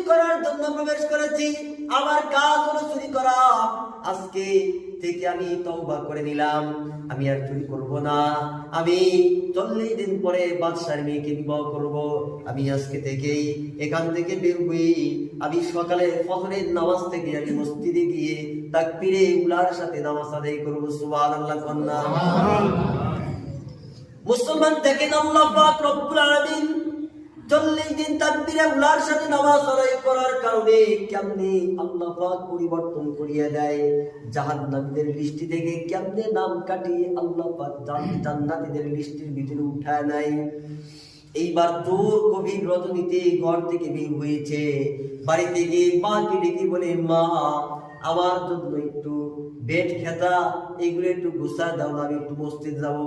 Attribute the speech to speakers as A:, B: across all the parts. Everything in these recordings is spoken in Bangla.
A: করার জন্য প্রবেশ করেছি, আমার কাজ হলো চুরি করা। আজকে থেকে আমি তওবা করে নিলাম, আমি আর চুরি করব না। আমি 40 দিন পরে বাদশার মেয়েকে বিবাহ করব। আমি আজকে থেকেই এখান থেকে বের হই। আমি সকালে ফজরের নামাজ থেকে আমি মসজিদে গিয়ে তাকবীরে উলার সাথে নামাজ আদায় করব। সুবহানাল্লাহ কন্যা। মুসলমান দেখেন, আল্লাহ পাক রব্বুল আলামিন 40 দিন তাকবীরে উলার সাথে নামাজ আদায় করার কারণে কেমনে আল্লাহ পাক পরিবর্তন করিয়ে দেয়। জাহান্নামীদের লিস্টি থেকে কেমনে নাম কাটিয়ে আল্লাহ পাক জান্নাতীদের লিস্টির ভিতরে উঠায় নেয়। এইবার তোর গভীর রজনীতে ঘর থেকে বের হয়েছে, বাড়িতে গিয়ে মাকে ডেকে বলে, মা আমার জন্য একটু বেড খেতা এগুলো একটু গুছা দাও না, আমি একটু মসজিদ যাবো।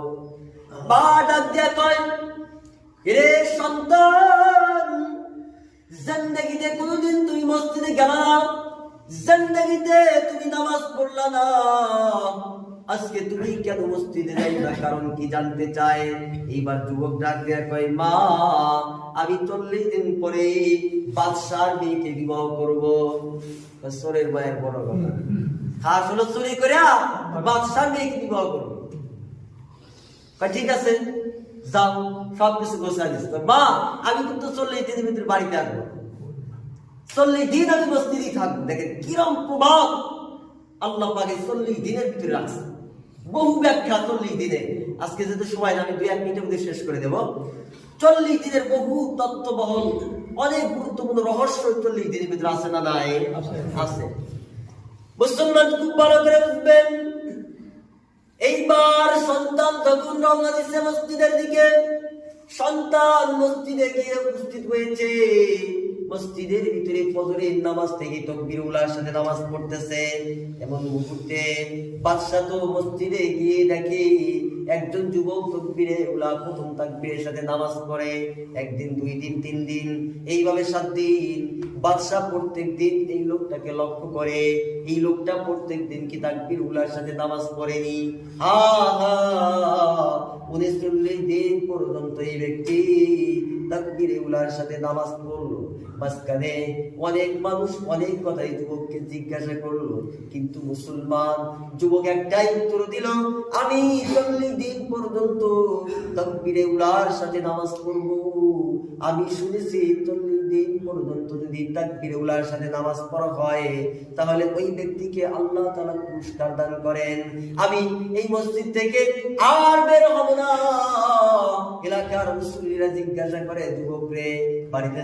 A: মা ডাক দিয়া কয়, রে সন্তান, জিন্দেগিতে কোনোদিন তুমি মসজিদে গেলা না, জিন্দেগিতে তুমি নামাজ পড়লা না, আজকে তুমি কেন মসজিদে যাই না, কারণ কি জানতে চায়? এইবার যুবক ডাক দিয়া কয়, মা আমি 40 দিন পরে বাদশার মেয়েকে বিবাহ করব। সোরের মায়ের বড় কথা, খাস হলো চুরি করে বাদশার মেয়েকে বিবাহ করবো। ঠিক আছে যাও, সবকিছু গোছাই দিস। মা আমি কিন্তু 40 দিনের ভিতরে বাড়িতে আসবো, 40 দিন আমি মসজিদেই থাকবো। দেখেন কিরম প্রভাব আল্লাহ পাক 40 দিনের ভিতরে রাখছে। বহু ব্যাখ্যা 40 দিনে, আজকে যেহেতু সময় না আমি 2-1 মিনিটের মধ্যে শেষ করে দেব। 40 দিনের বহু তত্ত্ববহল অনেক গুরুত্বপূর্ণ রহস্য 40 দিনের ভিতরে আছে না নাই? আছে। মুসলমান খুব ভালো করে বুঝবেন। এইবার সন্তান যখন রওনা দিচ্ছে মসজিদের দিকে, সন্তান মসজিদে গিয়ে উপস্থিত হয়েছে। মসজিদের ভিতরে ফজরের নামাজ থেকে তাকবীর উলার সাথে নামাজ পড়তেছে। এমন মুহূর্তে বাদশা তো মসজিদে গিয়ে দেখে একজন যুবক তাকবীরে উলা প্রথম তাকবীরের সাথে নামাজ পড়ে। 1 দিন 2 দিন 3 দিন এইভাবে 7 দিন বাদশা প্রত্যেক দিন এই লোকটাকে লক্ষ্য করে, এই লোকটা প্রত্যেক দিন কি তাকবীর উলার সাথে নামাজ পড়েনি। 39 দিন পর্যন্ত এই ব্যক্তি তাকবীরে উলার সাথে নামাজ পড়লো। মাঝখানে অনেক মানুষ অনেক কথাই যুবককে জিজ্ঞাসা করলো, কিন্তু মুসলমান যুবক একটাই উত্তর দিল, আমি 40 দিন পর্যন্ত তাকবীরে উলার সাথে নামাজ পড়বো। আমি শুনেছি 40 দিন পর্যন্ত যদি তাকবীরে উলার সাথে নামাজ পড়া হয় তাহলে ওই ব্যক্তিকে আল্লাহ তাআলা পুরস্কার দান করেন। আমি এই মসজিদ থেকে আর বের হব না। এলাকার মুসল্লিরা জিজ্ঞাসা করে, যুবক রে বাড়িতে